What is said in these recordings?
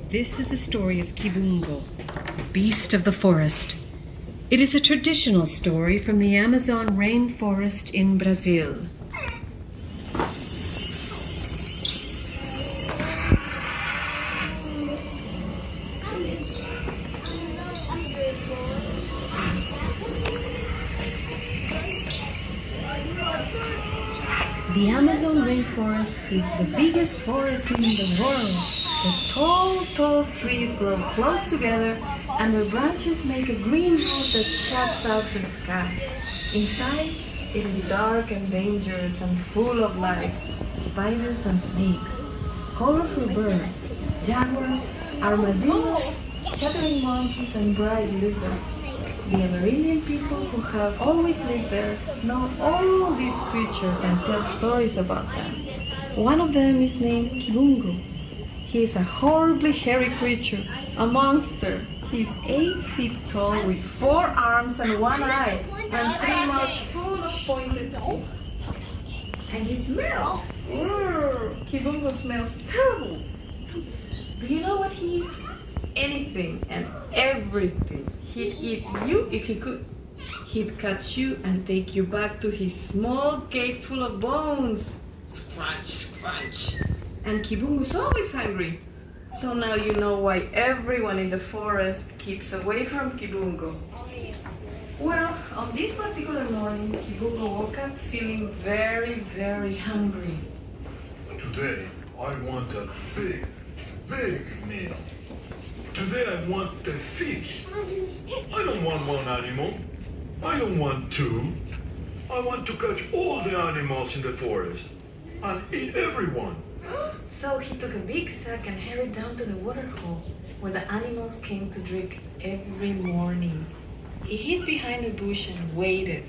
This is the story of Kibungo, beast of the forest. It is a traditional story from the Amazon rainforest in Brazil. The Amazon rainforest is the biggest forest in the world. The tall trees grow close together and their branches make a green roof that shuts out the sky. Inside, it is dark and dangerous and full of life. Spiders and snakes, colorful birds, jaguars, armadillos, chattering monkeys and bright lizards. The Amerindian people who have always lived there know all these creatures and tell stories about them. One of them is named Kibungo. He is a horribly hairy creature, a monster. He is 8 feet tall with 4 arms and 1 eye, and 3 mouths full of pointed teeth. And he smells. Kibungo smells terrible. Do you know what he eats? Anything and everything. He'd eat you if he could. He'd catch you and take you back to his small cave full of bones. Scratch, scratch. And Kibungo's always hungry. So now you know why everyone in the forest keeps away from Kibungo. Well, on this particular morning, Kibungo woke up feeling very, very hungry. Today, I want a big, big meal. Today I want a feast. I don't want 1 animal. I don't want 2. I want to catch all the animals in the forest and eat everyone. So he took a big sack and hurried down to the water hole where the animals came to drink every morning. He hid behind a bush and waited.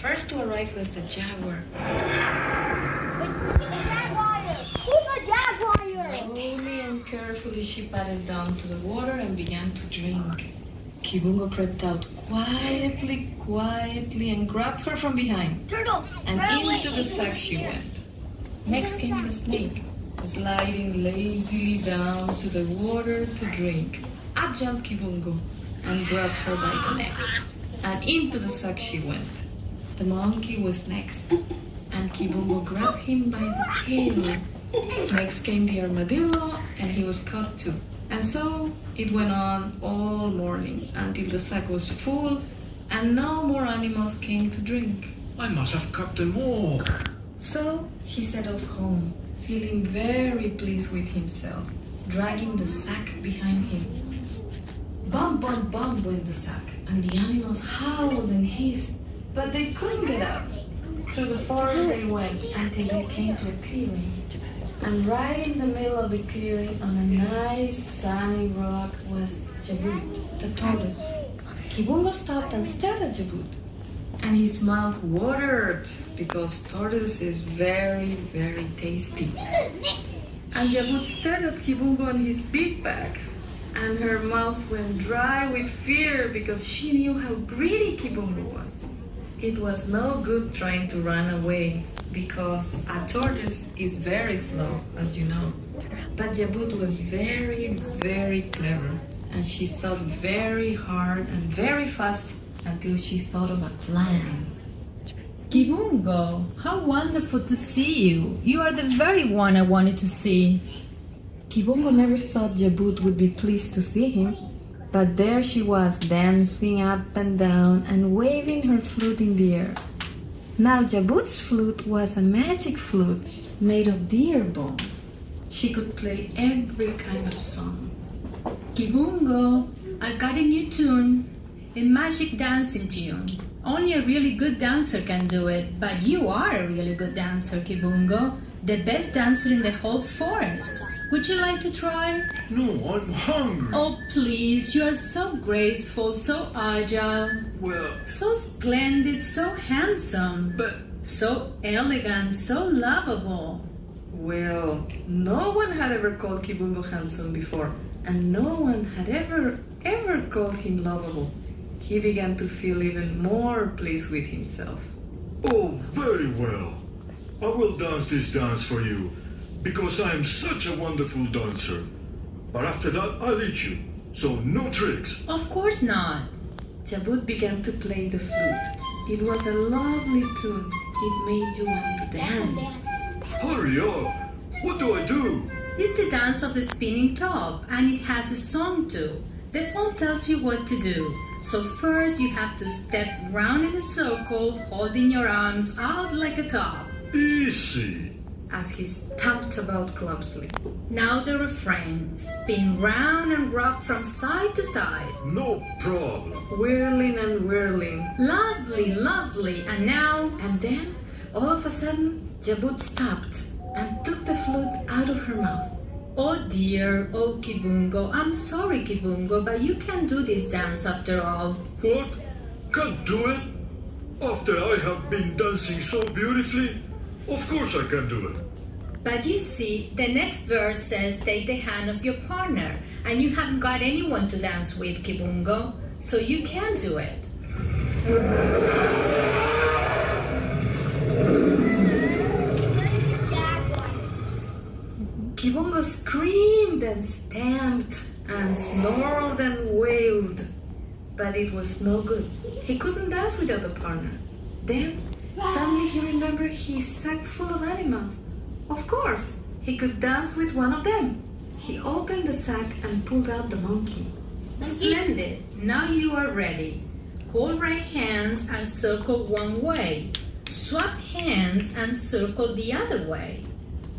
First to arrive was the jaguar. Slowly and carefully she padded down to the water and began to drink. Kibungo crept out quietly and grabbed her from behind. Turtle! And into the sack she went. Next came the snake, sliding lazily down to the water to drink. Up jumped Kibungo and grabbed her by the neck. And into the sack she went. The monkey was next, and Kibungo grabbed him by the tail. Next came the armadillo, and he was caught too. And so it went on all morning until the sack was full and no more animals came to drink. I must have caught them all. So he set off home, feeling very pleased with himself, dragging the sack behind him. Bump, bump, bump went the sack, and the animals howled and hissed, but they couldn't get out. Through the forest they went until they came to a clearing. And right in the middle of the clearing, on a nice sunny rock, was Jabut, the tortoise. Kibungo stopped and stared at Jabut, and his mouth watered because tortoise is very, very tasty. And Jabut stared at Kibungo on his big back, and her mouth went dry with fear because she knew how greedy Kibungo was. It was no good trying to run away because a tortoise is very slow, as you know. But Jabut was very, very clever, and she thought very hard and very fast until she thought of a plan. Kibungo, how wonderful to see you. You are the very one I wanted to see. Kibungo never thought Jabut would be pleased to see him, but there she was, dancing up and down and waving her flute in the air. Now Jabut's flute was a magic flute made of deer bone. She could play every kind of song. Kibungo, I got a new tune, a magic dancing tune. Only a really good dancer can do it, but you are a really good dancer, Kibungo. The best dancer in the whole forest. Would you like to try? No, I'm hungry. Oh, please, you are so graceful, so agile. Well, So splendid, so handsome. but So elegant, so lovable. Well, no one had ever called Kibungo handsome before, and no one had ever called him lovable. He began to feel even more pleased with himself. oh, very well. I will dance this dance for you. because I am such a wonderful dancer. But after that, I'll eat you. So no tricks. Of course not. Jabut began to play the flute. It was a lovely tune. It made you want to dance. Hurry up. What do I do? It's the dance of the spinning top, and it has a song too. The song tells you what to do. So first you have to step round in a circle, holding your arms out like a top. Easy. As he stamped about clumsily. Now the refrain. Spin round and rock from side to side. No problem. Whirling and whirling. Lovely, lovely. And now, And then, all of a sudden, Jabut stopped and took the flute out of her mouth. oh dear, oh Kibungo, I'm sorry Kibungo, but you can't do this dance after all. What? Can't do it? After I have been dancing so beautifully? Of course I can do it. But you see, the next verse says take the hand of your partner, and you haven't got anyone to dance with, Kibungo, so you can't do it. Kibungo screamed and stamped and snarled and wailed. But it was no good. He couldn't dance without a partner. Then, suddenly he remembered his sack full of animals. Of course, he could dance with one of them. He opened the sack and pulled out the monkey. Splendid. Now you are ready. Hold right hands and circle one way. Swap hands and circle the other way.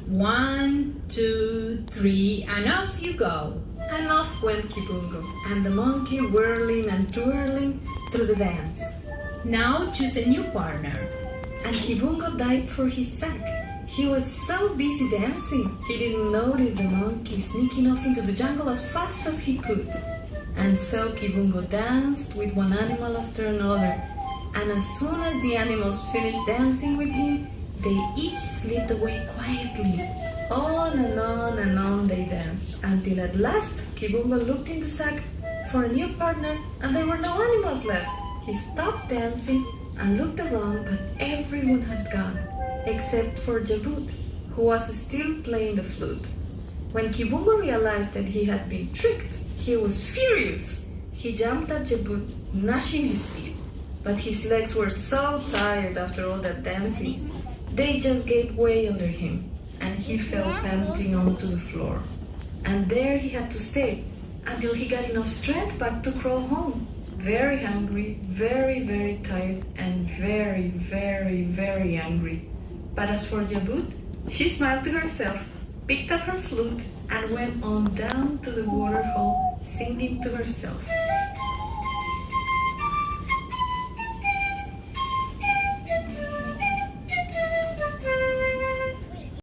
1, 2, 3, and off you go. And off went Kibungo, and the monkey whirling and twirling through the dance. Now choose a new partner. And Kibungo dived for his sack. He was so busy dancing, he didn't notice the monkey sneaking off into the jungle as fast as he could. And so Kibungo danced with one animal after another. And as soon as the animals finished dancing with him, they each slipped away quietly. On and on they danced, until at last Kibungo looked in the sack for a new partner, and there were no animals left. He stopped dancing and looked around, but everyone had gone, except for Jabut, who was still playing the flute. When Kibungo realized that he had been tricked, he was furious. He jumped at Jabut, gnashing his teeth, but his legs were so tired after all that dancing, they just gave way under him, and he fell panting onto the floor. And there he had to stay until he got enough strength back to crawl home. Very hungry, very, very tired, and very, very, very angry. But as for Jabut, she smiled to herself, picked up her flute, and went on down to the waterhole, singing to herself.